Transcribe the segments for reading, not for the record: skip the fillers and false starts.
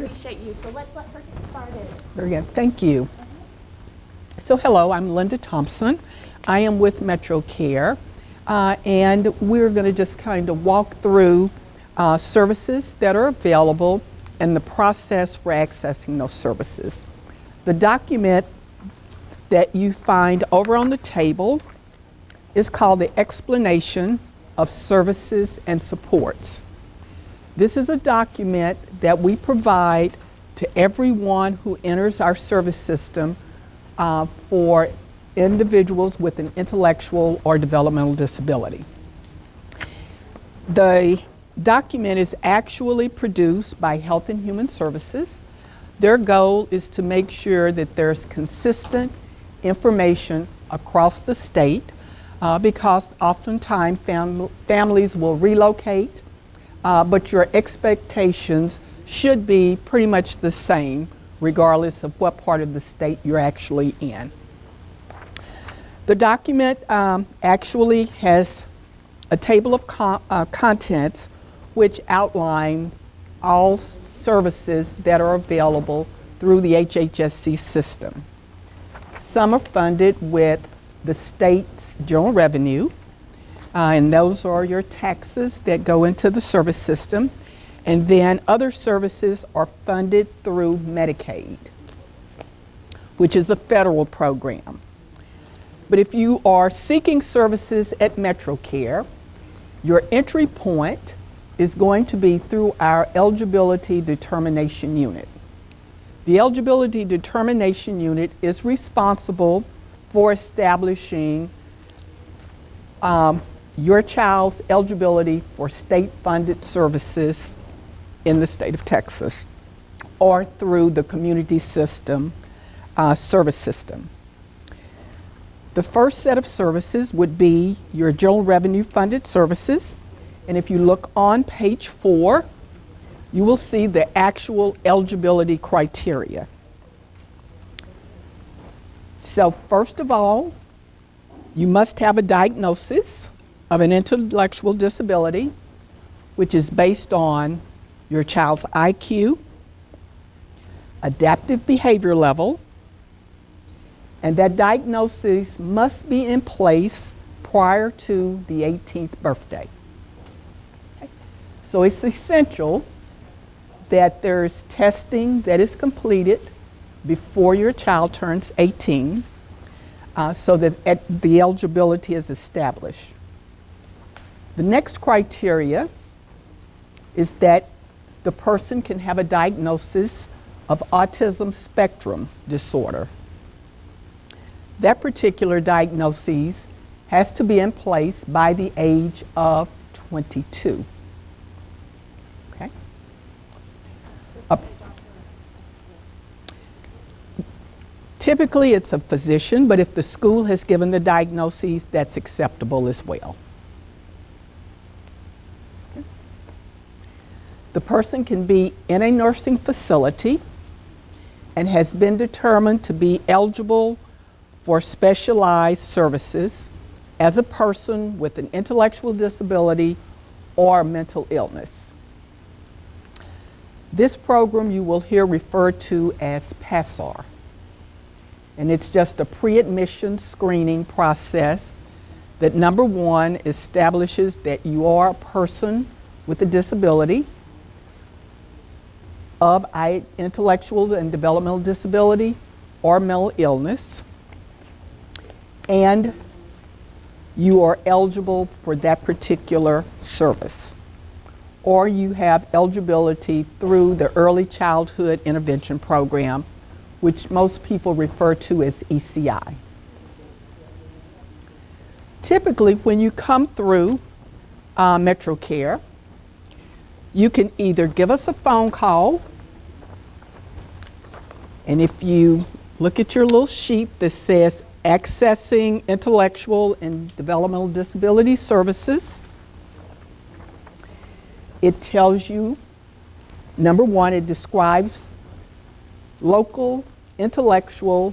appreciate you. So let's let her get started. Very good. Thank you. So hello, I'm Linda Thompson. I am with Metrocare, and we're going to just kind of walk through services that are available and the process for accessing those services. The document that you find over on the table is called the Explanation of Services and Supports. This is a document that we provide to everyone who enters our service system for individuals with an intellectual or developmental disability. The document is actually produced by Health and Human Services. Their goal is to make sure that there's consistent information across the state because oftentimes families will relocate, but your expectations should be pretty much the same regardless of what part of the state you're actually in. The document actually has a table of contents which outline all services that are available through the HHSC system. Some are funded with the state's general revenue, and those are your taxes that go into the service system. And then other services are funded through Medicaid, which is a federal program. But if you are seeking services at Metrocare, your entry point is going to be through our eligibility determination unit. The eligibility determination unit is responsible for establishing your child's eligibility for state-funded services in the state of Texas or through the community system, service system. The first set of services would be your general revenue funded services. And if you look on page 4, you will see the actual eligibility criteria. So first of all, you must have a diagnosis of an intellectual disability, which is based on your child's IQ, adaptive behavior level, and that diagnosis must be in place prior to the 18th birthday. Okay. So it's essential that there's testing that is completed before your child turns 18 so that the eligibility is established. The next criteria is that the person can have a diagnosis of autism spectrum disorder. That particular diagnosis has to be in place by the age of 22. Okay? Typically it's a physician, but if the school has given the diagnosis, that's acceptable as well. Okay. The person can be in a nursing facility and has been determined to be eligible for specialized services as a person with an intellectual disability or mental illness. This program you will hear referred to as PASSAR, and it's just a pre-admission screening process that, number one, establishes that you are a person with a disability of intellectual and developmental disability or mental illness, and you are eligible for that particular service, or you have eligibility through the Early Childhood Intervention Program, which most people refer to as ECI. Typically, when you come through Metrocare, you can either give us a phone call, and if you look at your little sheet that says Accessing Intellectual and Developmental Disability Services, it tells you, number one, it describes local intellectual,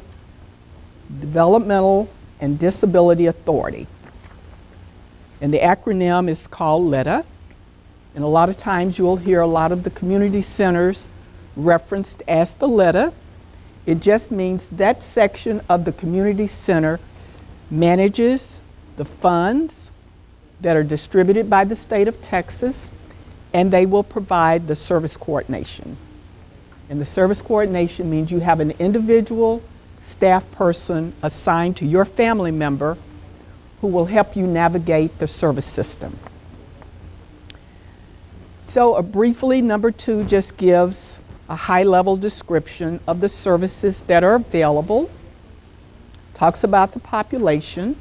developmental, and disability authority. And the acronym is called LIDA. And a lot of times you'll hear a lot of the community centers referenced as the letter. It just means that section of the community center manages the funds that are distributed by the state of Texas, and they will provide the service coordination. And the service coordination means you have an individual staff person assigned to your family member who will help you navigate the service system. So briefly, number 2 just gives a high-level description of the services that are available, talks about the population,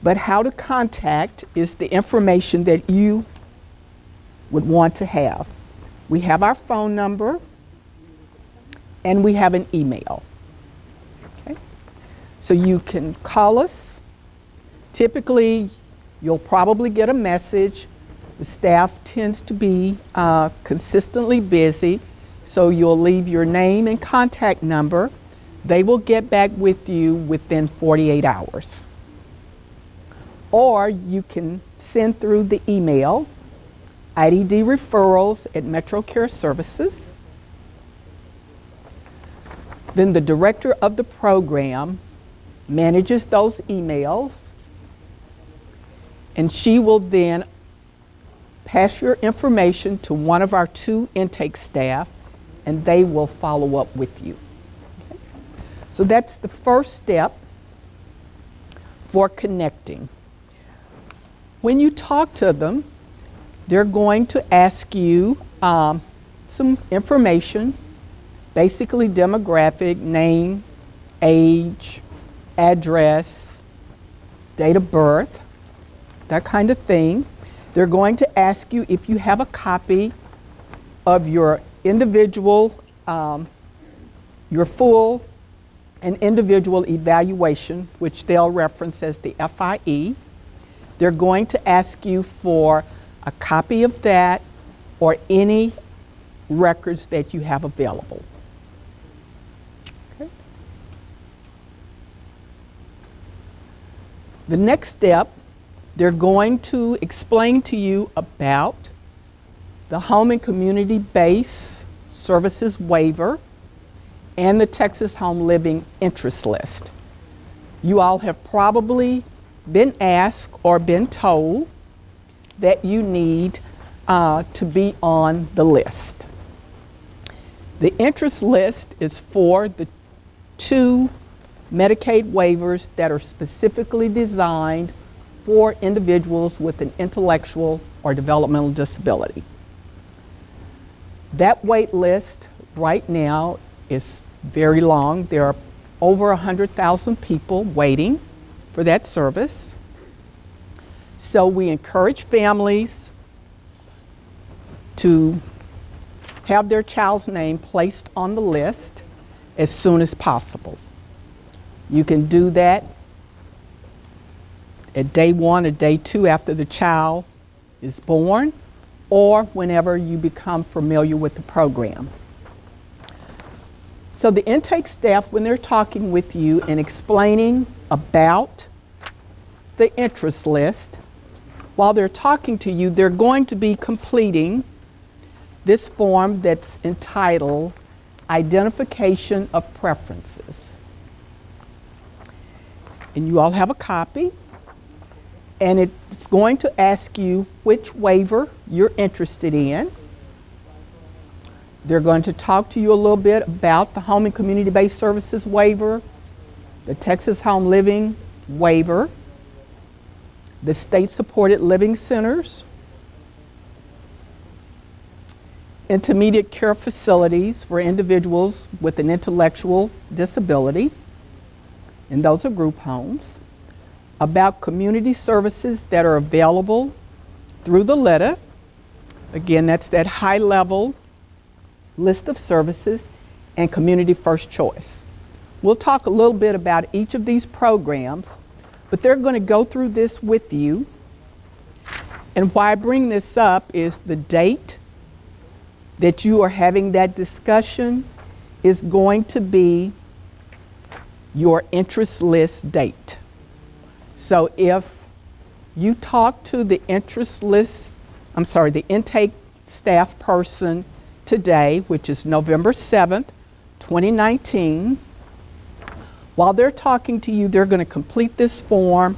but how to contact is the information that you would want to have. We have our phone number and we have an email. Okay? So you can call us. Typically, you'll probably get a message. The staff tends to be consistently busy, so you'll leave your name and contact number. They will get back with you within 48 hours. Or you can send through the email, IDD@Metrocare Services. Then the director of the program manages those emails, and she will then pass your information to one of our 2 intake staff, and they will follow up with you. Okay? So that's the first step for connecting. When you talk to them, they're going to ask you some information, basically demographic, name, age, address, date of birth, that kind of thing. They're going to ask you if you have a copy of your individual, your full and individual evaluation, which they'll reference as the FIE. They're going to ask you for a copy of that or any records that you have available. Okay. The next step, they're going to explain to you about the Home and Community-Based Services Waiver and the Texas Home Living Interest List. You all have probably been asked or been told that you need to be on the list. The interest list is for the 2 Medicaid waivers that are specifically designed for individuals with an intellectual or developmental disability. That wait list right now is very long. There are over 100,000 people waiting for that service. So we encourage families to have their child's name placed on the list as soon as possible. You can do that at day 1 or day 2 after the child is born, or whenever you become familiar with the program. So the intake staff, when they're talking with you and explaining about the interest list, while they're talking to you, they're going to be completing this form that's entitled Identification of Preferences. And you all have a copy. And it's going to ask you which waiver you're interested in. They're going to talk to you a little bit about the Home and Community-Based Services Waiver, the Texas Home Living Waiver, the State-Supported Living Centers, intermediate care facilities for individuals with an intellectual disability, and those are group homes, about community services that are available through the letter. Again, that's that high-level list of services, and community first choice. We'll talk a little bit about each of these programs, but they're going to go through this with you. And why I bring this up is the date that you are having that discussion is going to be your interest list date. So if you talk to the intake staff person today, which is November 7th, 2019. While they're talking to you, they're going to complete this form,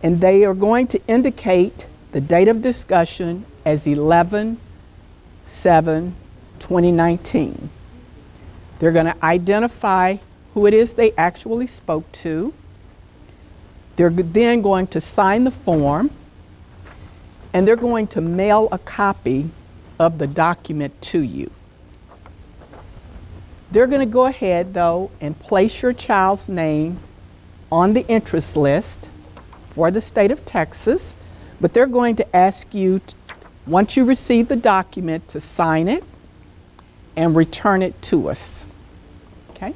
and they are going to indicate the date of discussion as 11/7/2019. They're going to identify who it is they actually spoke to. They're then going to sign the form, and they're going to mail a copy of the document to you. They're going to go ahead, though, and place your child's name on the interest list for the state of Texas, but they're going to ask you, once you receive the document, to sign it and return it to us. Okay?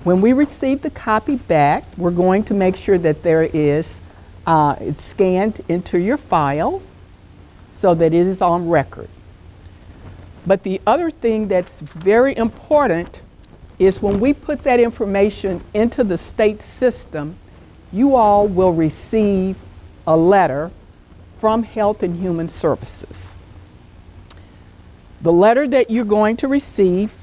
When we receive the copy back, we're going to make sure that there is, it's scanned into your file so that it is on record. But the other thing that's very important is when we put that information into the state system, you all will receive a letter from Health and Human Services. The letter that you're going to receive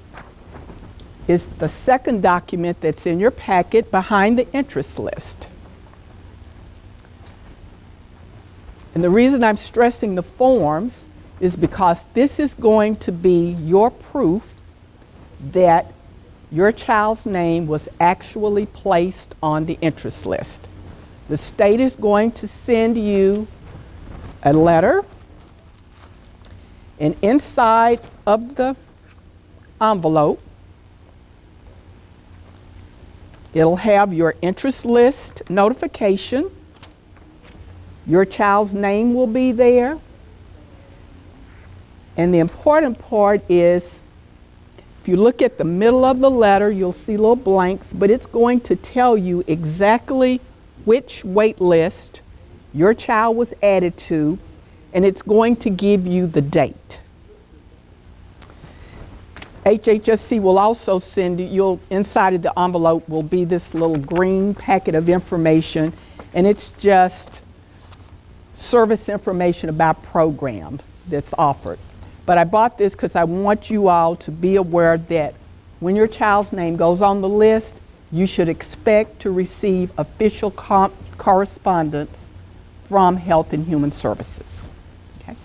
is the second document that's in your packet behind the interest list. And the reason I'm stressing the forms is because this is going to be your proof that your child's name was actually placed on the interest list. The state is going to send you a letter, and inside of the envelope, it'll have your interest list notification. Your child's name will be there. And the important part is, if you look at the middle of the letter, you'll see little blanks, but it's going to tell you exactly which wait list your child was added to, and it's going to give you the date. HHSC will also send you, inside of the envelope will be this little green packet of information, and it's just service information about programs that's offered. But I bought this because I want you all to be aware that when your child's name goes on the list, you should expect to receive official correspondence from Health and Human Services. Okay?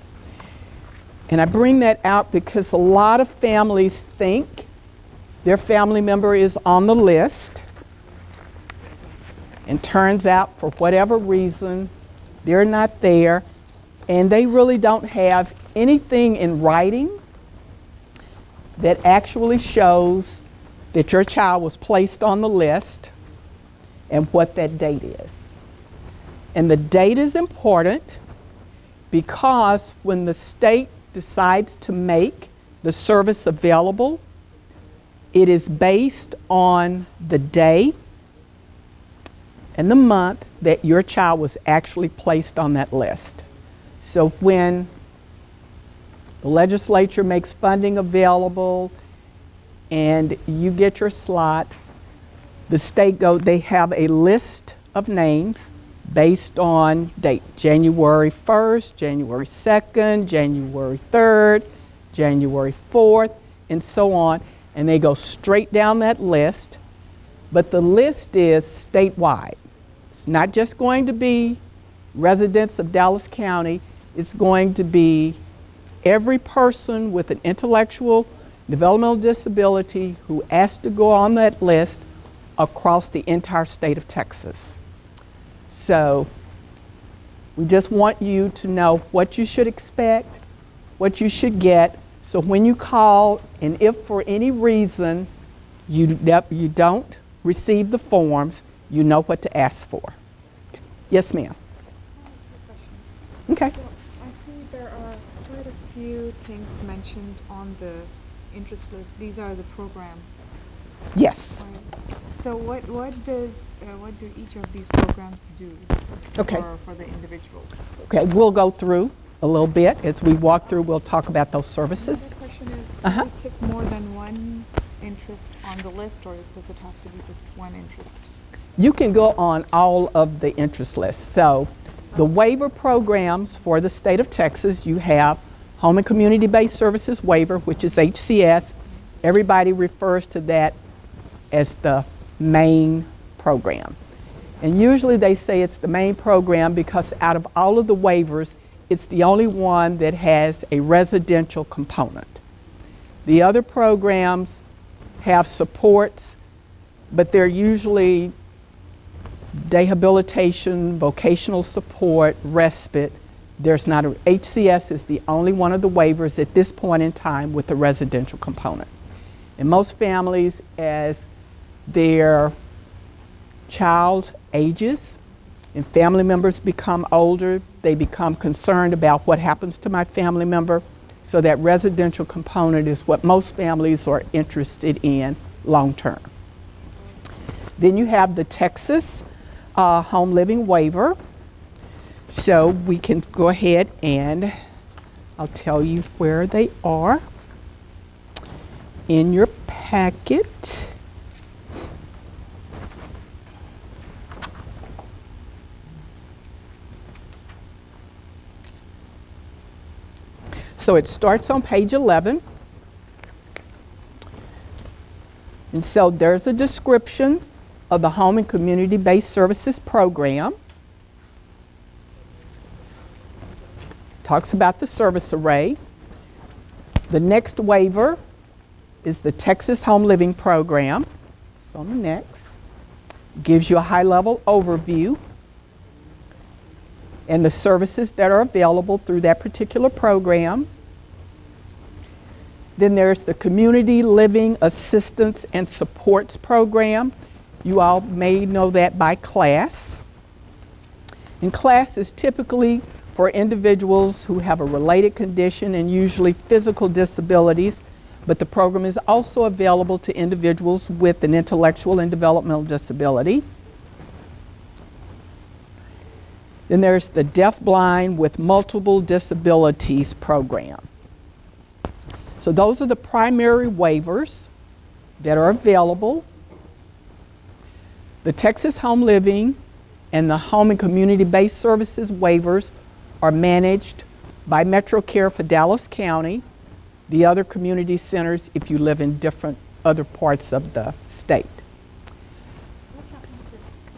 And I bring that out because a lot of families think their family member is on the list, and turns out for whatever reason they're not there, and they really don't have anything in writing that actually shows that your child was placed on the list and what that date is. And the date is important because when the state decides to make the service available, it is based on the day and the month that your child was actually placed on that list. So when the legislature makes funding available and you get your slot, the state they have a list of names based on date, January 1st, January 2nd, January 3rd, January 4th, and so on, and they go straight down that list. But the list is statewide. It's not just going to be residents of Dallas County, it's going to be every person with an intellectual developmental disability who has to go on that list across the entire state of Texas. So we just want you to know what you should expect, what you should get, so when you call, and if for any reason you don't receive the forms, you know what to ask for. Yes, ma'am. Okay. So I see there are quite a few things mentioned on the interest list. These are the programs. Yes. Right. So what do each of these programs do for the individuals? Okay, we'll go through a little bit. As we walk through, we'll talk about those services. The question is, can we tick more than one interest on the list, or does it have to be just one interest? You can go on all of the interest lists. So the waiver programs for the state of Texas, you have Home and Community-Based Services Waiver, which is HCS. Everybody refers to that as the main program. And usually they say it's the main program because out of all of the waivers, it's the only one that has a residential component. The other programs have supports, but they're usually rehabilitation, vocational support, respite. There's not HCS is the only one of the waivers at this point in time with a residential component. And most families, as their child ages and family members become older, they become concerned about what happens to my family member. So that residential component is what most families are interested in long term. Then you have the Texas Home Living Waiver. So we can go ahead and I'll tell you where they are in your packet. So it starts on page 11. And so there's a description of the Home and Community-Based Services Program. Talks about the service array. The next waiver is the Texas Home Living Program. It's on the next. Gives you a high-level overview and the services that are available through that particular program. Then there's the Community Living Assistance and Supports Program. You all may know that by class. And class is typically for individuals who have a related condition and usually physical disabilities, but the program is also available to individuals with an intellectual and developmental disability. Then there's the Deaf Blind with Multiple Disabilities Program. So those are the primary waivers that are available. The Texas Home Living and the Home and Community-Based Services waivers are managed by Metrocare for Dallas County, the other community centers if you live in different other parts of the state. What happens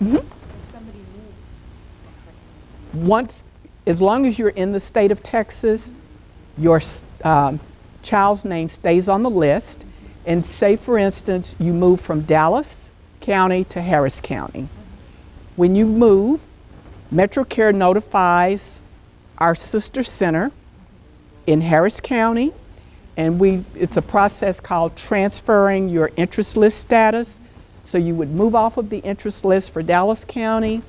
if somebody moves from Texas? As long as you're in the state of Texas, your child's name stays on the list. And say, for instance, you move from Dallas County to Harris County. When you move, Metrocare notifies our sister center in Harris County, and it's a process called transferring your interest list status. So you would move off of the interest list for Dallas County,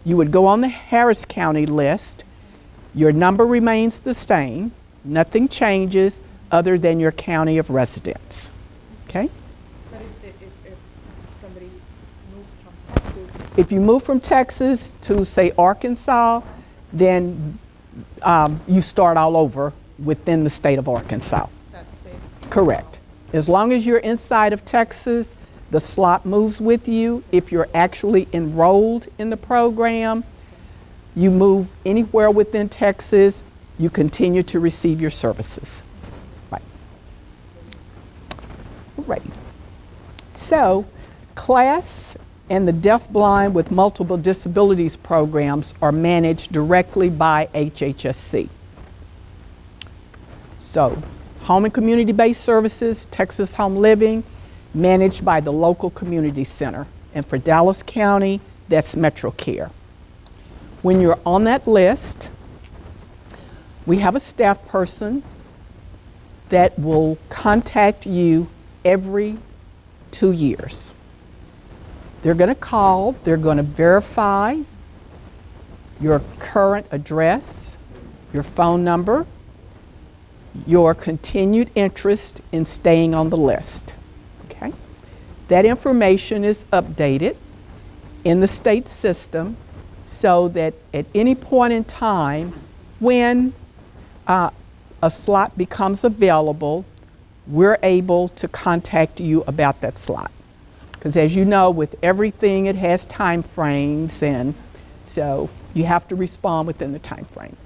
you would go on the Harris County list, your number remains the same, nothing changes other than your county of residence, okay? But if somebody moves from Texas, If you move from Texas to, say, Arkansas, then you start all over within the state of Arkansas. that state. Correct. As long as you're inside of Texas, the slot moves with you. If you're actually enrolled in the program, you move anywhere within Texas, you continue to receive your services. Right. Right. So, class and the Deaf Blind with Multiple Disabilities programs are managed directly by HHSC. So, Home and Community-Based Services, Texas Home Living, managed by the local community center. And for Dallas County, that's Metrocare. When you're on that list, we have a staff person that will contact you every 2 years. They're going to call, they're going to verify your current address, your phone number, your continued interest in staying on the list. Okay? That information is updated in the state system so that at any point in time when a slot becomes available, we're able to contact you about that slot. Because as you know, with everything, it has time frames, and so you have to respond within the time frame.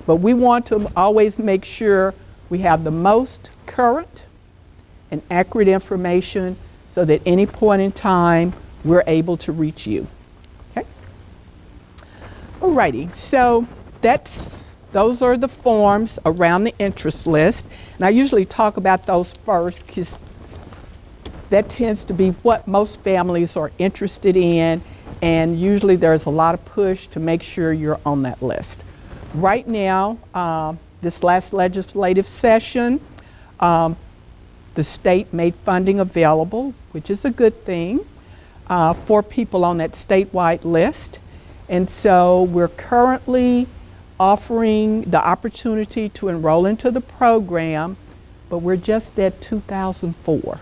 But we want to always make sure We have the most current and accurate information so that any point in time we're able to reach you. Okay? Alrighty, so those are the forms around the interest list. And I usually talk about those first because that tends to be what most families are interested in, and usually there's a lot of push to make sure you're on that list. Right now, this last legislative session, the state made funding available, which is a good thing, for people on that statewide list. And so we're currently offering the opportunity to enroll into the program, but we're just at 2004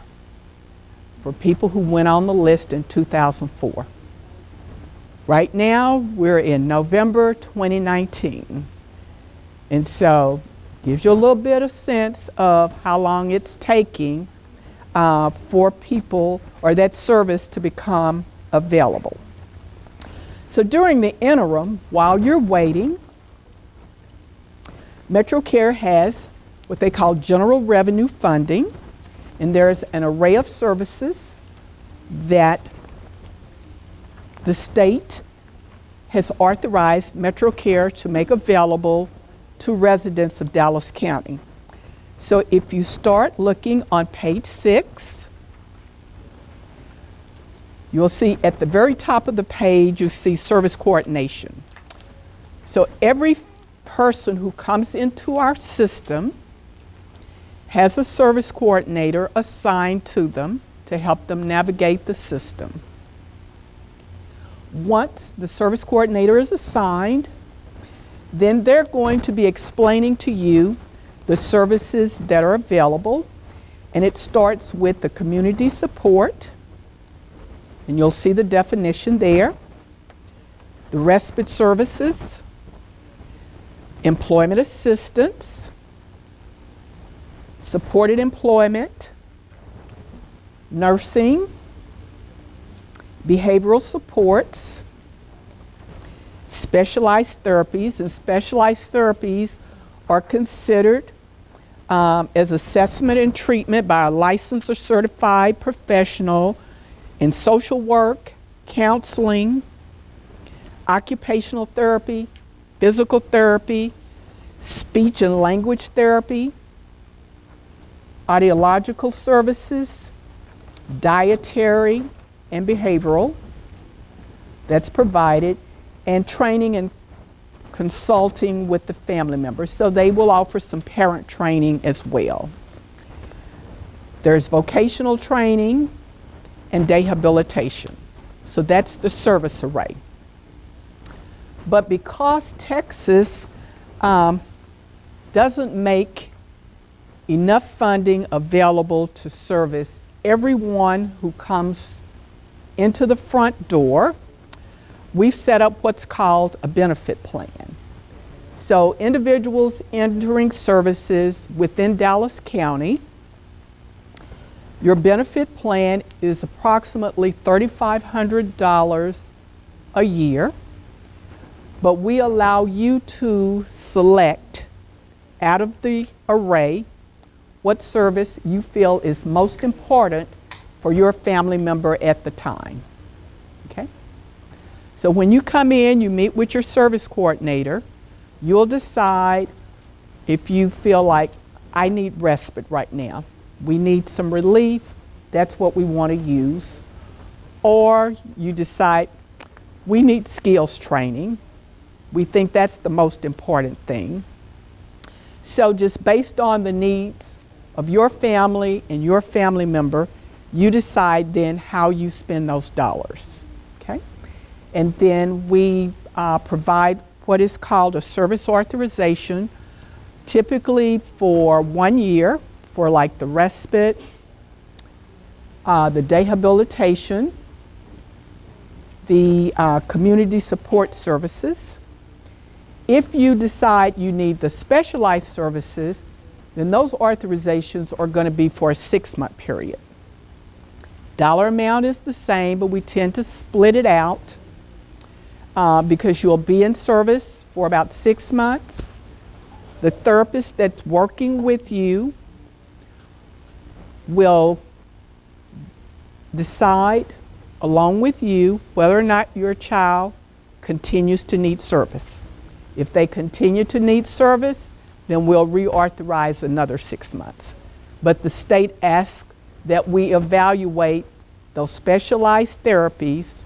for people who went on the list in 2004. Right now, we're in November 2019. And so gives you a little bit of sense of how long it's taking for people or that service to become available. So during the interim, while you're waiting, Metrocare has what they call general revenue funding, and there's an array of services that the state has authorized Metrocare to make available to residents of Dallas County. So if you start looking on page 6, you'll see at the very top of the page, you see service coordination. So every person who comes into our system has a service coordinator assigned to them to help them navigate the system. Once the service coordinator is assigned, then they're going to be explaining to you the services that are available, and it starts with the community support, and you'll see the definition there, the respite services, employment assistance, supported employment, nursing, behavioral supports, specialized therapies, and specialized therapies are considered as assessment and treatment by a licensed or certified professional in social work, counseling, occupational therapy, physical therapy, speech and language therapy, audiological services, dietary and behavioral that's provided, and training and consulting with the family members. So they will offer some parent training as well. There's vocational training and rehabilitation. So that's the service array. But because Texas doesn't make enough funding available to service everyone who comes into the front door, we've set up what's called a benefit plan. So individuals entering services within Dallas County, your benefit plan is approximately $3,500 a year, but we allow you to select out of the array what service you feel is most important for your family member at the time. Okay? So when you come in, you meet with your service coordinator. You'll decide if you feel like, I need respite right now. We need some relief. That's what we want to use. Or you decide, we need skills training. We think that's the most important thing. So just based on the needs of your family and your family member, you decide then how you spend those dollars. Okay? And then we provide what is called a service authorization, typically for 1 year for like the respite, the rehabilitation, the community support services. If you decide you need the specialized services, then those authorizations are going to be for a 6-month period. Dollar amount is the same, but we tend to split it out because you'll be in service for about 6 months. The therapist that's working with you will decide along with you whether or not your child continues to need service. If they continue to need service, then we'll reauthorize another 6 months. But the state asks that we evaluate those specialized therapies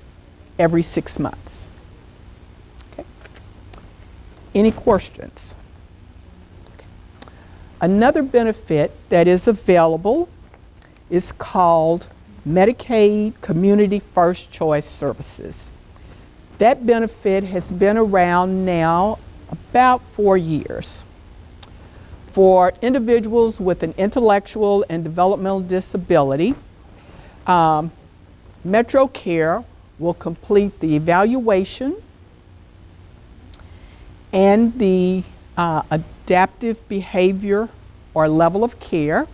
every 6 months. Okay. Any questions? Okay. Another benefit that is available is called Medicaid Community First Choice Services. That benefit has been around now about 4 years. For individuals with an intellectual and developmental disability, Metrocare will complete the evaluation and the adaptive behavior or level of care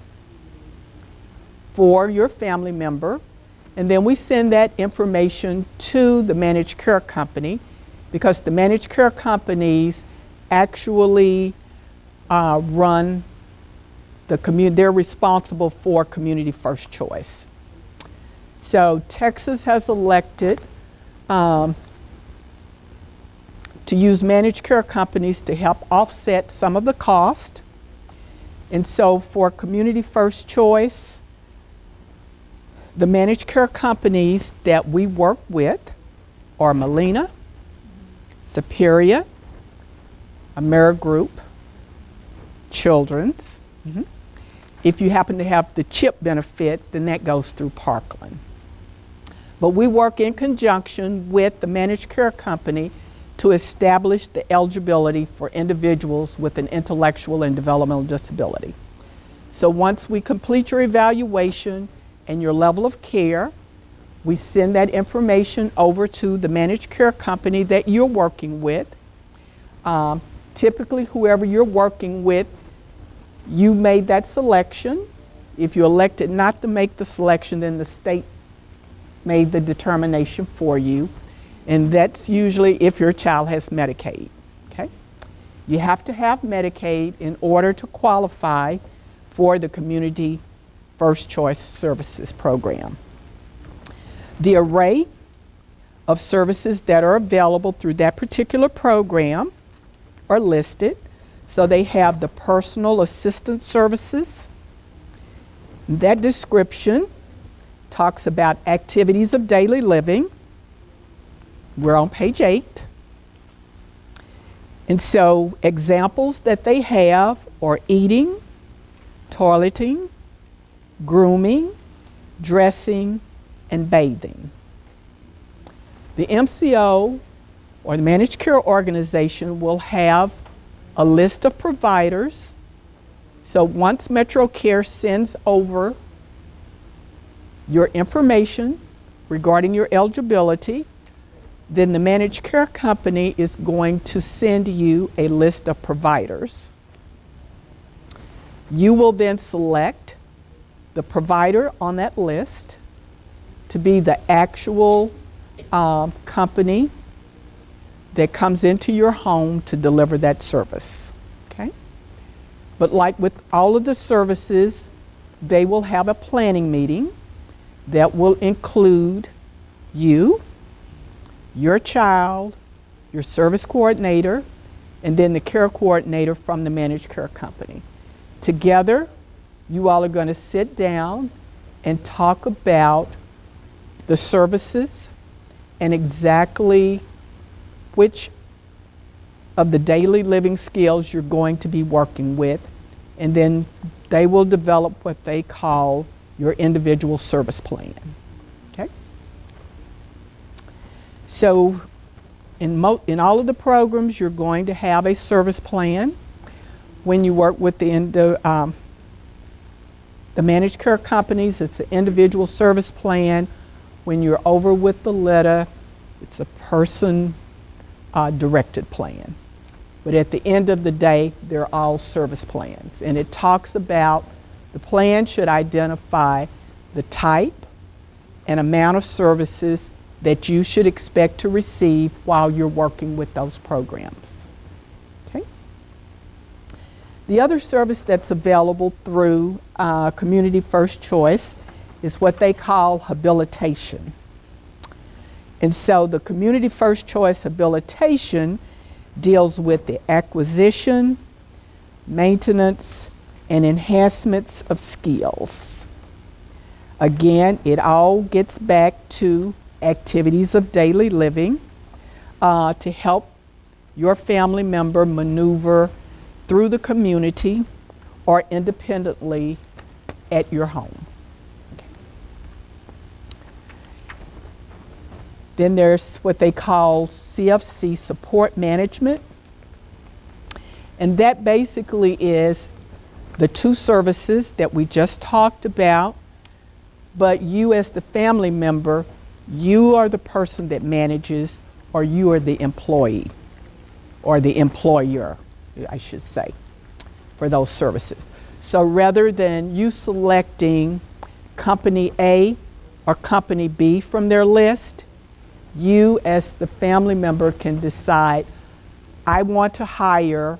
for your family member, and then we send that information to the managed care company, because the managed care companies actually run the community. They're responsible for community first choice. So Texas has elected to use managed care companies to help offset some of the cost. And so for community first choice, the managed care companies that we work with are Molina, Superior, AmeriGroup, Children's. If you happen to have the CHIP benefit, then that goes through Parkland. But we work in conjunction with the managed care company to establish the eligibility for individuals with an intellectual and developmental disability. So once we complete your evaluation and your level of care, we send that information over to the managed care company that you're working with. Typically, whoever you're working with, you made that selection. If you elected not to make the selection, then the state made the determination for you. And that's usually if your child has Medicaid. Okay? You have to have Medicaid in order to qualify for the Community First Choice Services program. The array of services that are available through that particular program are listed. So they have the personal assistance services. That description talks about activities of daily living. We're on page 8. And so examples that they have are eating, toileting, grooming, dressing, and bathing. The MCO, or the managed care organization, will have a list of providers. So once Metrocare sends over your information regarding your eligibility, then the managed care company is going to send you a list of providers. You will then select the provider on that list to be the actual company that comes into your home to deliver that service. Okay? But like with all of the services, they will have a planning meeting that will include you, your child, your service coordinator, and then the care coordinator from the managed care company. Together, you all are going to sit down and talk about the services and exactly which of the daily living skills you're going to be working with, and then they will develop what they call your individual service plan. Okay? So in all of the programs, you're going to have a service plan. When you work with the managed care companies, it's an individual service plan. When you're over with the LITA, it's a person directed plan. But at the end of the day, they're all service plans. And it talks about the plan should identify the type and amount of services that you should expect to receive while you're working with those programs. Okay? The other service that's available through Community First Choice is what they call habilitation. And so the Community First Choice habilitation deals with the acquisition, maintenance, and enhancements of skills. Again, it all gets back to activities of daily living to help your family member maneuver through the community or independently at your home. Okay. Then there's what they call CFC support management. And that basically is the two services that we just talked about, but you as the family member, you are the person that manages, or you are the employee, or the employer, I should say, for those services. So rather than you selecting company A or company B from their list, you as the family member can decide, I want to hire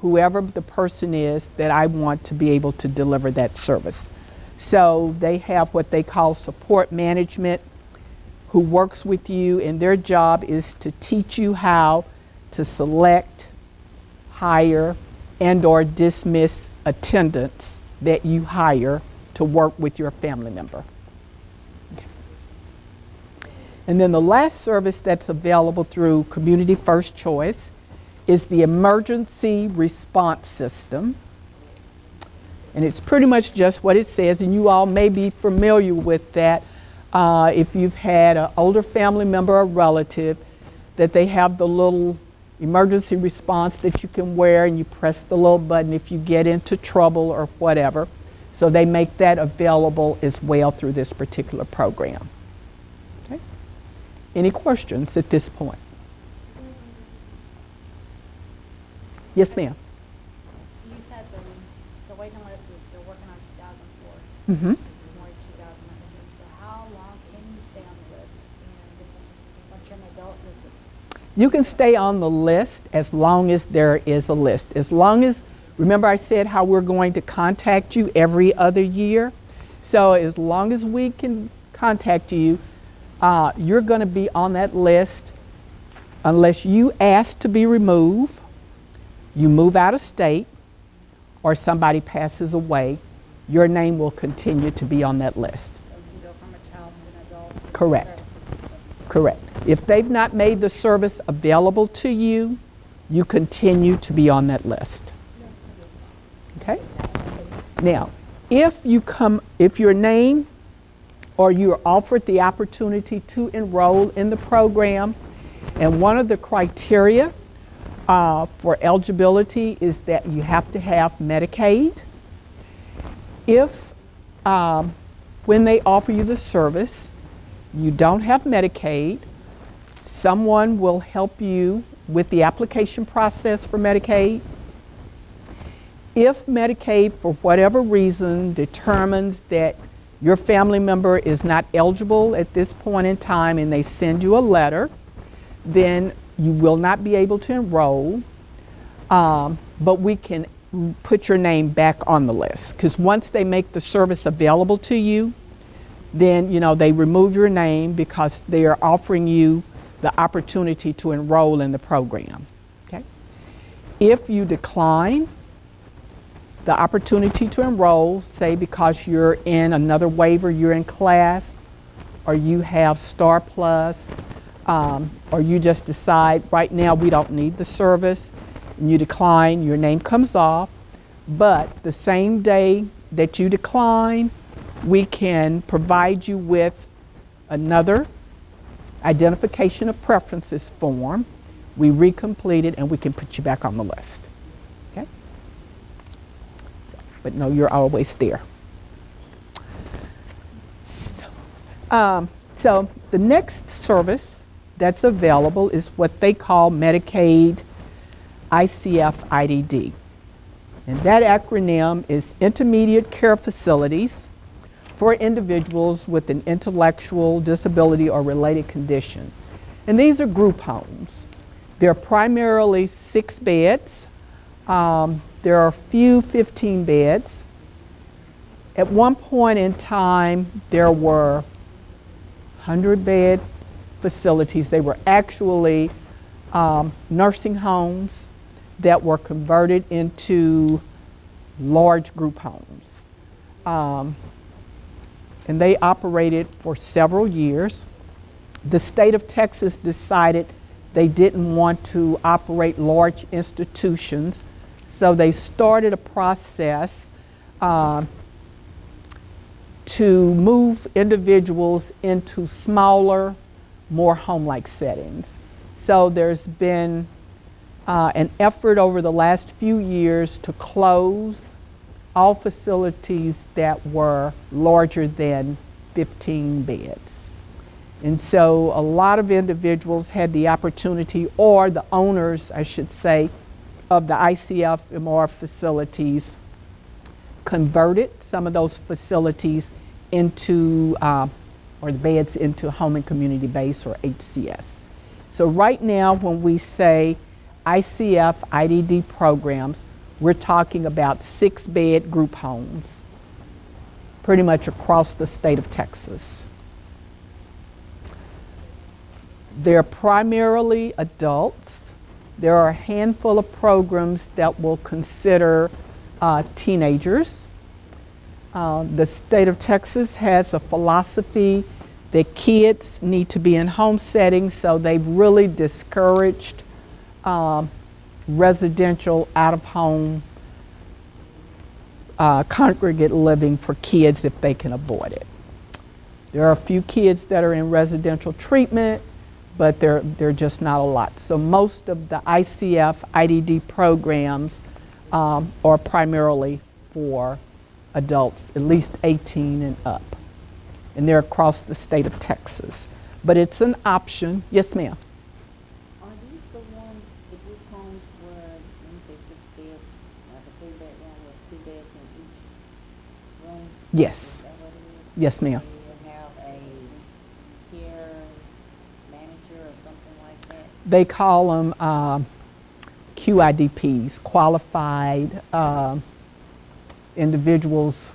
whoever the person is that I want to be able to deliver that service. So they have what they call support management, who works with you, and their job is to teach you how to select, hire, and or dismiss attendants that you hire to work with your family member. Okay. And then the last service that's available through Community First Choice is the emergency response system. And it's pretty much just what it says, and you all may be familiar with that if you've had an older family member or relative, that they have the little emergency response that you can wear, and you press the little button if you get into trouble or whatever. So they make that available as well through this particular program. Okay. Any questions at this point? Yes, ma'am. You said the waiting list is they're working on 2004. Mm-hmm. More 2019. So how long can you stay on the list? And once you're an adult, is it? You can stay on the list as long as there is a list. As long as, remember I said how we're going to contact you every other year? So as long as we can contact you, you're going to be on that list unless you ask to be removed, you move out of state, or somebody passes away, your name will continue to be on that list. So you can go from a child to an adult. Correct. Services and stuff. Correct. If they've not made the service available to you, you continue to be on that list. Okay? Now, if your name or you're offered the opportunity to enroll in the program, and one of the criteria for eligibility is that you have to have Medicaid. If, when they offer you the service, you don't have Medicaid, someone will help you with the application process for Medicaid. If Medicaid, for whatever reason, determines that your family member is not eligible at this point in time and they send you a letter, then you will not be able to enroll, but we can put your name back on the list. Because once they make the service available to you, then they remove your name because they are offering you the opportunity to enroll in the program. Okay? If you decline the opportunity to enroll, say because you're in another waiver, you're in class, or you have Star Plus, or you just decide right now we don't need the service, and you decline, your name comes off, but the same day that you decline, we can provide you with another identification of preferences form. We recomplete it and we can put you back on the list. Okay? But no, you're always there. So the next service that's available is what they call Medicaid ICF IDD. And that acronym is Intermediate Care Facilities for individuals with an intellectual disability or related condition. And these are group homes. They're primarily 6 beds, There are a few 15 beds. At one point in time, there were 100-bed facilities. They were actually nursing homes that were converted into large group homes. And they operated for several years. The state of Texas decided they didn't want to operate large institutions, so they started a process to move individuals into smaller, more home-like settings. So there's been an effort over the last few years to close all facilities that were larger than 15 beds. And so a lot of individuals had the opportunity, or the owners, I should say, of the ICF-MR facilities converted some of those facilities into, or the beds into home and community base, or HCS. So right now when we say ICF IDD programs, we're talking about 6-bed group homes pretty much across the state of Texas. They're primarily adults. There are a handful of programs that will consider teenagers. The state of Texas has a philosophy that kids need to be in home settings, so they've really discouraged residential out-of-home congregate living for kids if they can avoid it. There are a few kids that are in residential treatment, but they're just not a lot. So most of the ICF IDD programs are primarily for adults, at least 18 and up. And they're across the state of Texas. But it's an option. Yes, ma'am. Are these the ones, the group homes where, when you say 6 beds, like a 3-bedroom with 2 beds in each room? Yes. Is that what it is? Yes, ma'am. Do you have a care manager or something like that? They call them QIDPs, qualified individuals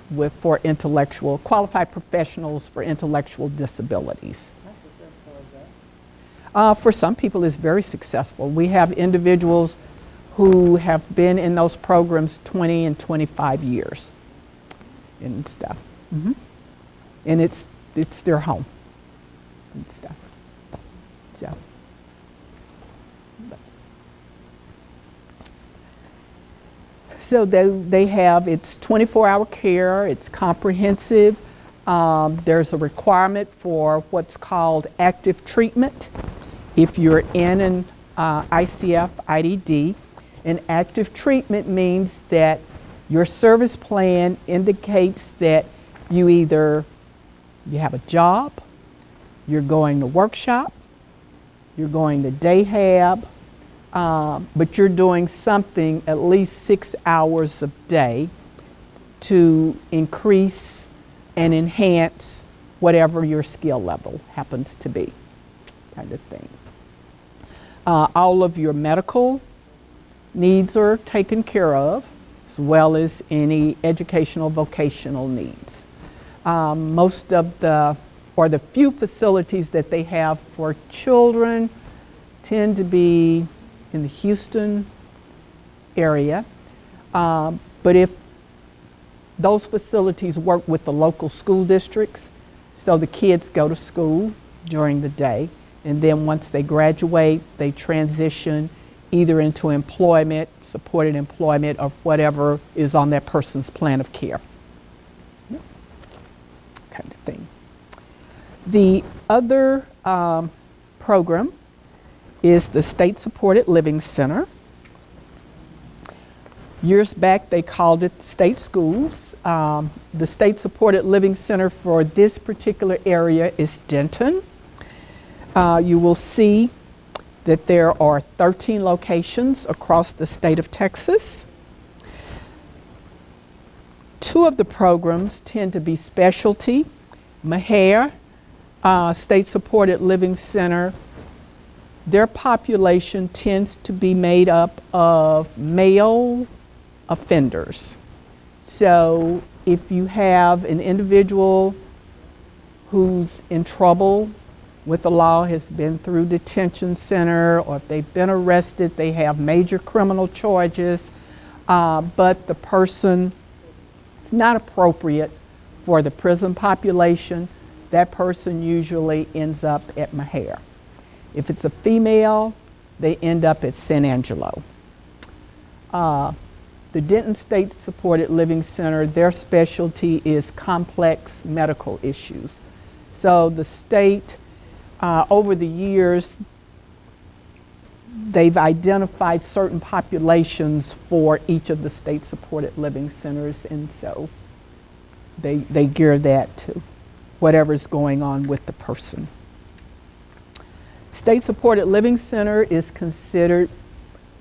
qualified professionals for intellectual disabilities. How successful is that? For some people, it's very successful. We have individuals who have been in those programs 20 and 25 years and stuff. And it's their home and stuff. So they have, it's 24-hour care, it's comprehensive. There's a requirement for what's called active treatment. If you're in an ICF IDD, and active treatment means that your service plan indicates that you have a job, you're going to workshop, you're going to day hab, but you're doing something at least 6 hours a day to increase and enhance whatever your skill level happens to be, kind of thing. All of your medical needs are taken care of, as well as any educational vocational needs. Most of the few facilities that they have for children tend to be in the Houston area, but if those facilities work with the local school districts, so the kids go to school during the day, and then once they graduate, they transition either into employment, supported employment, or whatever is on that person's plan of care. Kind of thing. The other program is the State Supported Living Center. Years back, they called it State Schools. The State Supported Living Center for this particular area is Denton. You will see that there are 13 locations across the state of Texas. 2 of the programs tend to be specialty. Meher State Supported Living Center, their population tends to be made up of male offenders. So if you have an individual who's in trouble with the law, has been through detention center, or if they've been arrested, they have major criminal charges, but the person is not appropriate for the prison population, that person usually ends up at Meharry. If it's a female, they end up at San Angelo. The Denton State Supported Living Center, their specialty is complex medical issues. So the state, over the years, they've identified certain populations for each of the state supported living centers, and so they gear that to whatever's going on with the person. State supported living center is considered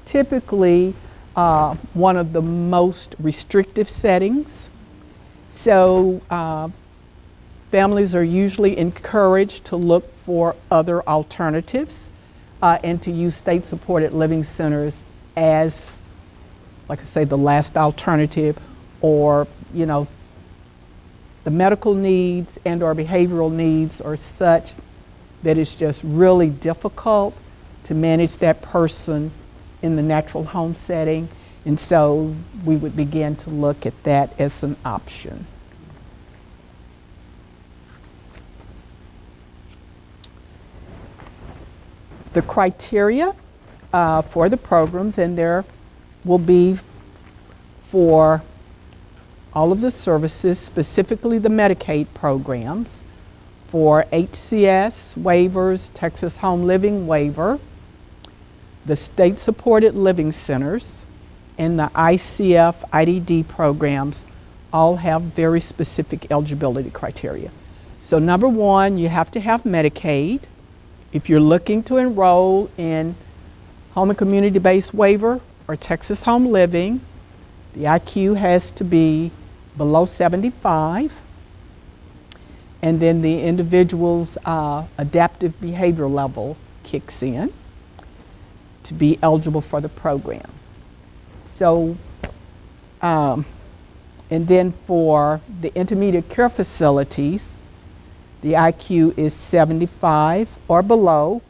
typically one of the most restrictive settings. So families are usually encouraged to look for other alternatives and to use state supported living centers as, like I say, the last alternative, or, you know, the medical needs and or behavioral needs are such that it's just really difficult to manage that person in the natural home setting, and so we would begin to look at that as an option. The criteria for the programs, and there will be for all of the services, specifically the Medicaid programs, for HCS waivers, Texas Home Living waiver, the state supported living centers, and the ICF IDD programs all have very specific eligibility criteria. So number one, you have to have Medicaid. If you're looking to enroll in home and community-based waiver or Texas Home Living, the IQ has to be below 75, and then the individual's adaptive behavior level kicks in to be eligible for the program. So, and then for the intermediate care facilities, the IQ is 75 or below,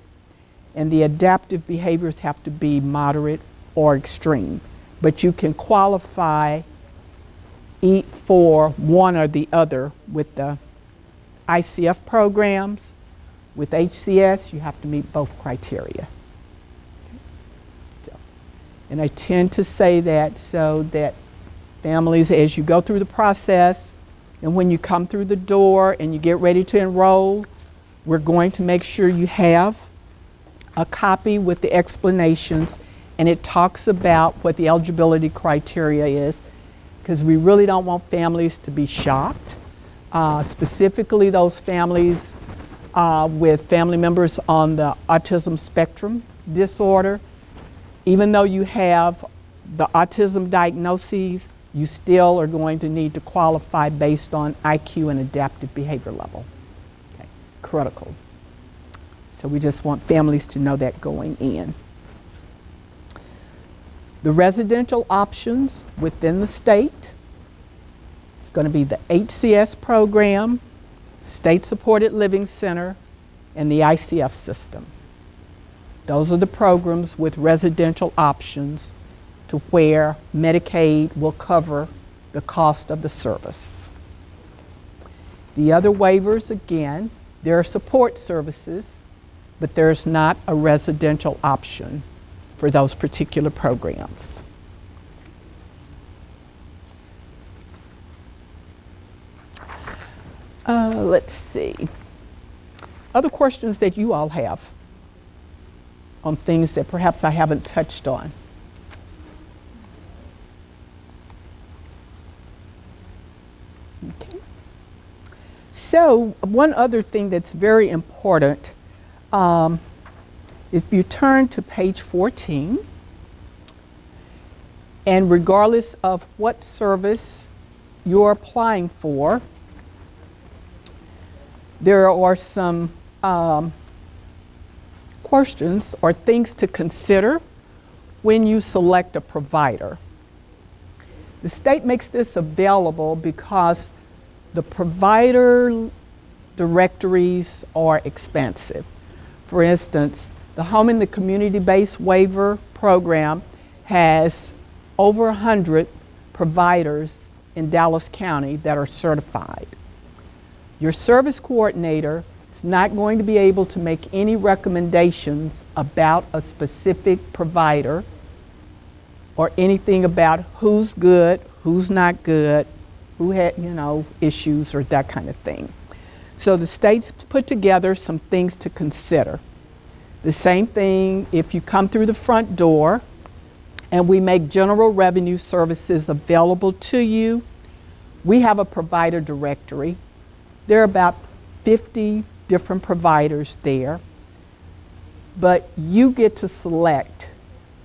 and the adaptive behaviors have to be moderate or extreme. But you can qualify for one or the other with the ICF programs. With HCS, you have to meet both criteria. And I tend to say that so that families, as you go through the process, and when you come through the door and you get ready to enroll, we're going to make sure you have a copy with the explanations, and it talks about what the eligibility criteria is, because we really don't want families to be shocked, specifically those families with family members on the autism spectrum disorder. Even though you have the autism diagnoses, you still are going to need to qualify based on IQ and adaptive behavior level. Okay. Critical. So we just want families to know that going in. The residential options within the state, it's going to be the HCS program, State Supported Living Center, and the ICF system. Those are the programs with residential options to where Medicaid will cover the cost of the service. The other waivers, again, there are support services, but there's not a residential option for those particular programs. Let's see. Other questions that you all have on things that perhaps I haven't touched on. Okay. So one other thing that's very important, if you turn to page 14, and regardless of what service you're applying for, there are some questions or things to consider when you select a provider. The state makes this available because the provider directories are expansive. For instance, the Home in the Community-Based Waiver Program has over 100 providers in Dallas County that are certified. Your service coordinator is not going to be able to make any recommendations about a specific provider or anything about who's good, who's not good, who had, issues or that kind of thing. So the state's put together some things to consider. The same thing if you come through the front door and we make general revenue services available to you. We have a provider directory. There are about 50 different providers there, but you get to select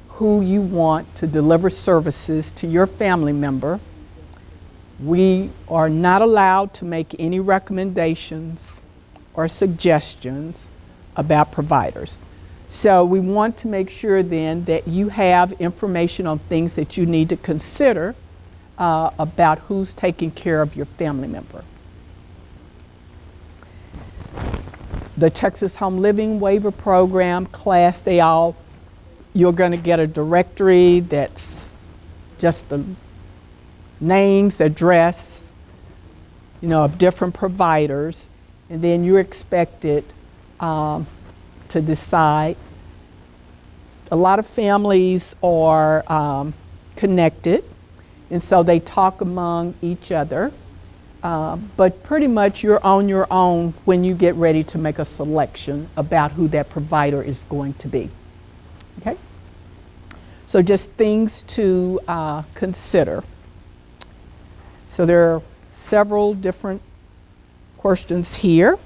who you want to deliver services to your family member. We are not allowed to make any recommendations or suggestions about providers. So we want to make sure then that you have information on things that you need to consider about who's taking care of your family member. The Texas Home Living Waiver Program class, you're going to get a directory that's just the names, address, of different providers, and then you're expected to decide. A lot of families are connected, and so they talk among each other, but pretty much you're on your own when you get ready to make a selection about who that provider is going to be. Okay? So just things to consider. So there are several different questions here.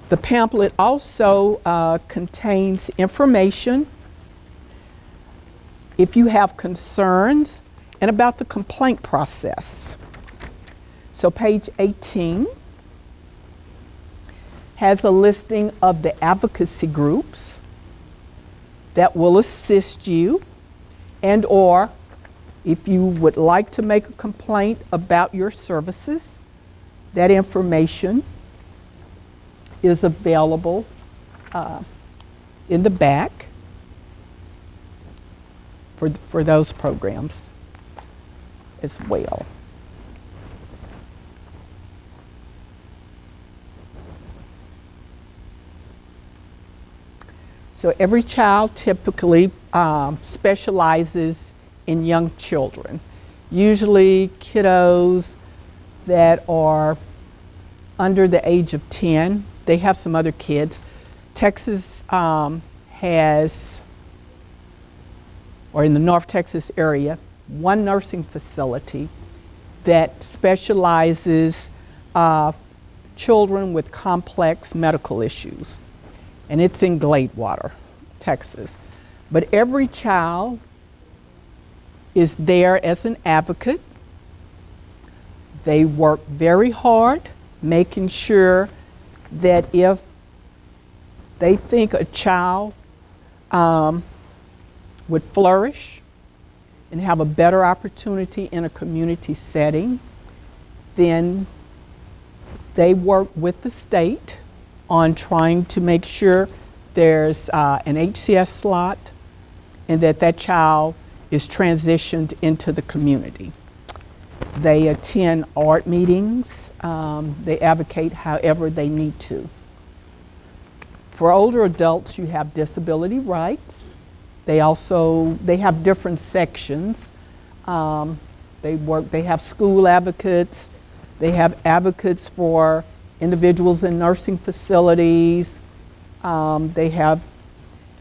The pamphlet also contains information if you have concerns and about the complaint process. So page 18 has a listing of the advocacy groups that will assist you, and or if you would like to make a complaint about your services, that information is available in the back for those programs as well. So every child typically specializes in young children, usually kiddos that are under the age of 10. They have some other kids. Texas has, or in the North Texas area, one nursing facility that specializes children with complex medical issues. And it's in Gladewater, Texas. But every child is there as an advocate. They work very hard, making sure that if they think a child would flourish and have a better opportunity in a community setting, then they work with the state on trying to make sure there's an HCS slot and that child is transitioned into the community. They attend art meetings. They advocate however they need to. For older adults, you have disability rights. They have different sections. They have school advocates. They have advocates for individuals in nursing facilities. They have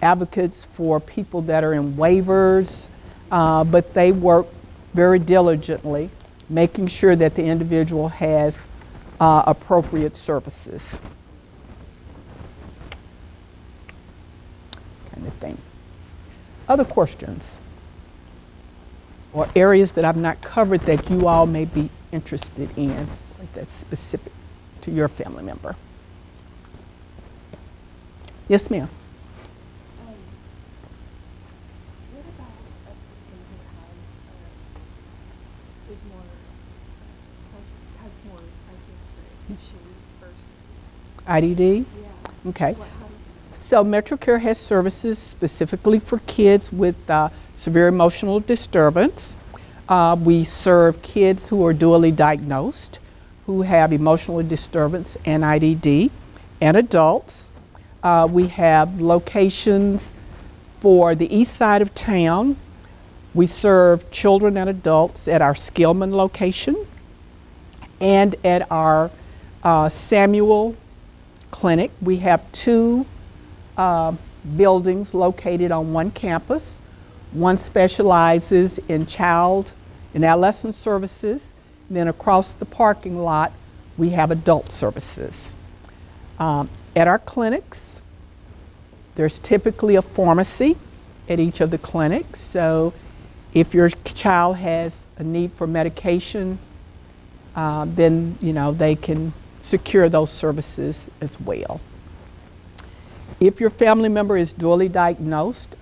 advocates for people that are in waivers, but they work very diligently, making sure that the individual has appropriate services. Kind of thing. Other questions? Or areas that I've not covered that you all may be interested in, that's specific to your family member? Yes, ma'am. What about a person who has is more has more psychiatric issues versus IDD? yeah. Okay. How does So Metrocare has services specifically for kids with severe emotional disturbance. We serve kids who are dually diagnosed, who have emotional disturbance and IDD, and adults. We have locations for the east side of town. We serve children and adults at our Skillman location and at our Samuel Clinic. We have two buildings located on one campus. One specializes in child and adolescent services. Then across the parking lot, we have adult services. At our clinics, there's typically a pharmacy at each of the clinics. So if your child has a need for medication, then they can secure those services as well. If your family member is dually diagnosed,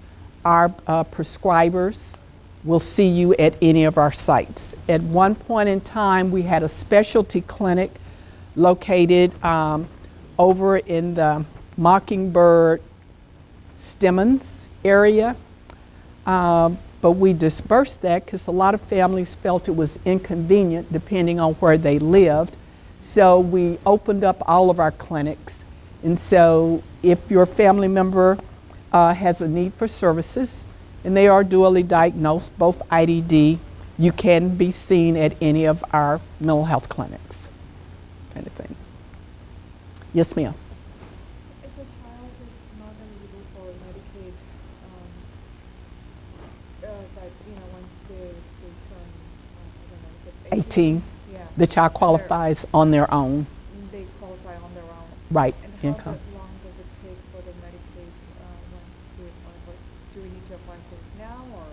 our prescribers will see you at any of our sites. At one point in time, we had a specialty clinic located over in the Mockingbird Stemmons area, but we dispersed that because a lot of families felt it was inconvenient depending on where they lived. So we opened up all of our clinics. And so if your family member has a need for services and they are dually diagnosed, both IDD, you can be seen at any of our mental health clinics, kind of thing. Yes, ma'am. if a child is not eligible for Medicaid, but once they turn, I don't know, is it 18, Yeah. the child qualifies on their own, They qualify on their own. right, And how income. long does it take for the Medicaid once they apply for? Do we need to apply for it now or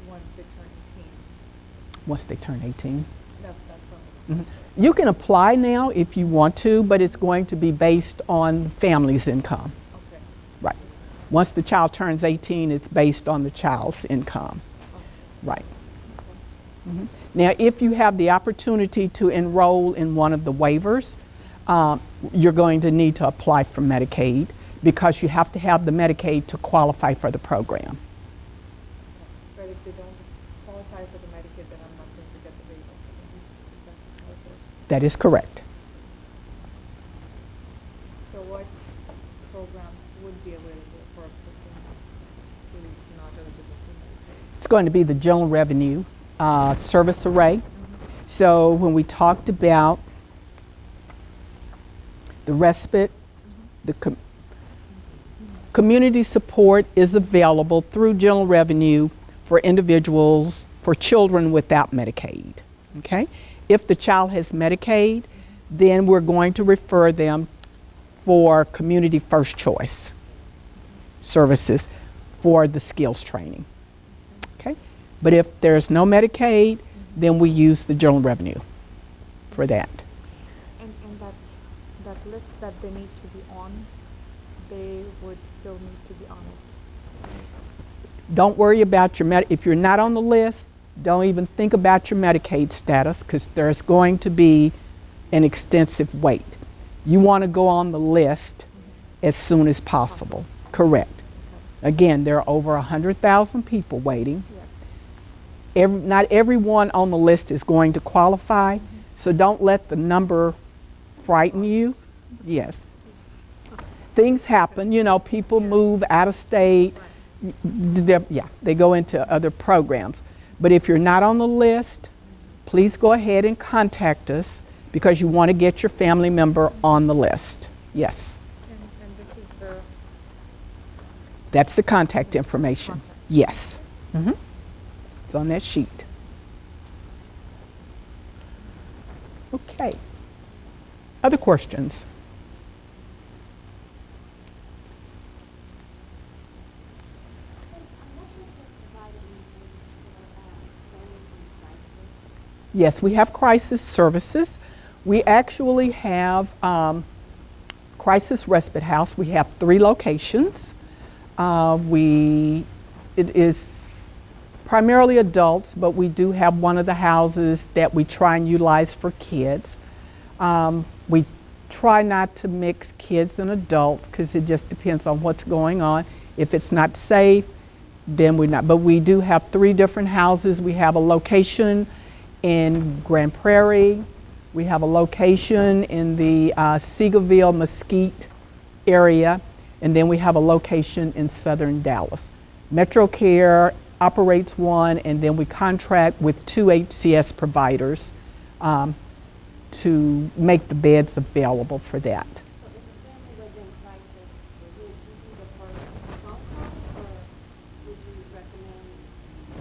once they turn 18? Once they turn 18. That's what. Mhm. You can apply now if you want to, but it's going to be based on the family's income. Okay. Right. Once the child turns 18, it's based on the child's income. Right. Mhm. Now, if you have the opportunity to enroll in one of the waivers, you're going to need to apply for Medicaid because you have to have the Medicaid to qualify for the program. But if they don't qualify for the Medicaid, then I'm not going to get the waiver. Is that how it works? That is correct. So what programs would be available for a person who is not eligible for Medicaid? It's going to be the general revenue service array. So when we talked about the respite, the community support is available through general revenue for individuals, for children without Medicaid. Okay? If the child has Medicaid, then we're going to refer them for community first choice services for the skills training. Okay? But if there's no Medicaid, then we use the general revenue for that. And that list that they need to be on, they would still need to be on it. Don't worry about your if you're not on the list, don't even think about your Medicaid status because there's going to be an extensive wait. You want to go on the list as soon as possible. Correct. Again, there are over 100,000 people waiting. Yeah. Not everyone on the list is going to qualify, so don't let the number frighten you. Yes. Things happen, people move out of state. They go into other programs. But if you're not on the list, please go ahead and contact us because you want to get your family member on the list. Yes. And this is the That's the contact information. Contact. Yes. Mhm. It's on that sheet. Okay. Other questions? Yes, we have crisis services. We actually have Crisis Respite House. We have 3 locations. It is primarily adults, but we do have one of the houses that we try and utilize for kids. We try not to mix kids and adults because it just depends on what's going on. If it's not safe, then we're not. But we do have 3 different houses. We have a location in Grand Prairie. We have a location in the Seagoville, Mesquite area. And then we have a location in southern Dallas. Metrocare operates one, and then we contract with 2 HCS providers to make the beds available for that. So if a family was in crisis, would you be the first phone call, or would you recommend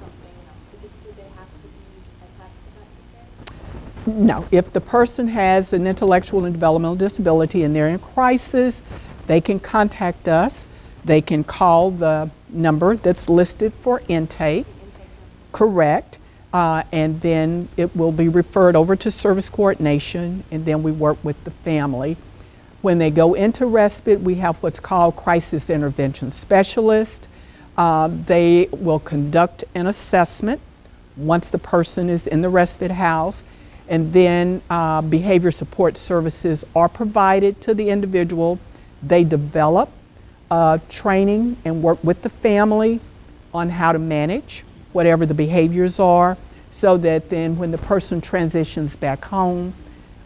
something else? Do they have to be attached to that care? No, if the person has an intellectual and developmental disability and they're in crisis, they can contact us. They can call the number that's listed for intake. Correct. And then it will be referred over to service coordination, and then we work with the family. When they go into respite, we have what's called crisis intervention specialist. They will conduct an assessment once the person is in the respite house, and then behavior support services are provided to the individual. They develop training and work with the family on how to manage whatever the behaviors are, so that then when the person transitions back home,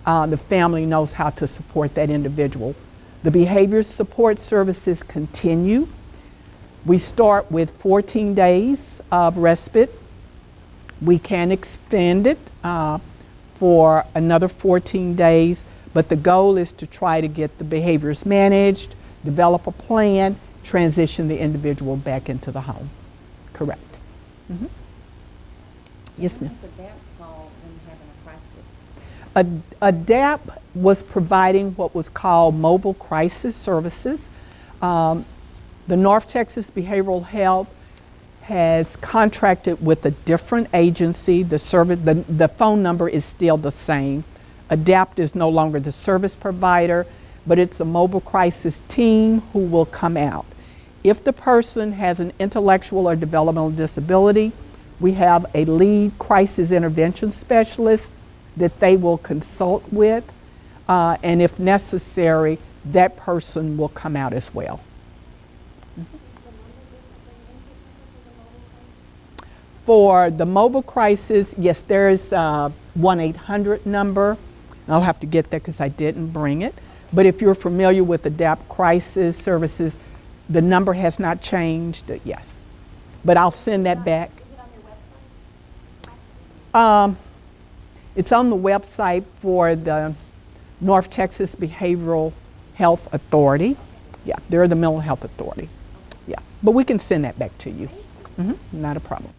the family knows how to support that individual. The behavior support services continue. We start with 14 days of respite. We can extend it for another 14 days, but the goal is to try to get the behaviors managed, develop a plan, transition the individual back into the home. Correct. Mm-hmm. Yes, ma'am. What's ADAPT called when having a crisis? ADAPT was providing what was called mobile crisis services. The North Texas Behavioral Health has contracted with a different agency. The phone number is still the same. ADAPT is no longer the service provider, but it's a mobile crisis team who will come out. If the person has an intellectual or developmental disability, we have a lead crisis intervention specialist that they will consult with, and if necessary, that person will come out as well. For the mobile crisis, yes, there is a 1-800 number. I'll have to get that because I didn't bring it. But if you're familiar with ADAPT crisis services, the number has not changed, yes. But I'll send that back. Is it on your website? It's on the website for the North Texas Behavioral Health Authority. Yeah, they're the mental health authority. Yeah, but we can send that back to you. Not a problem.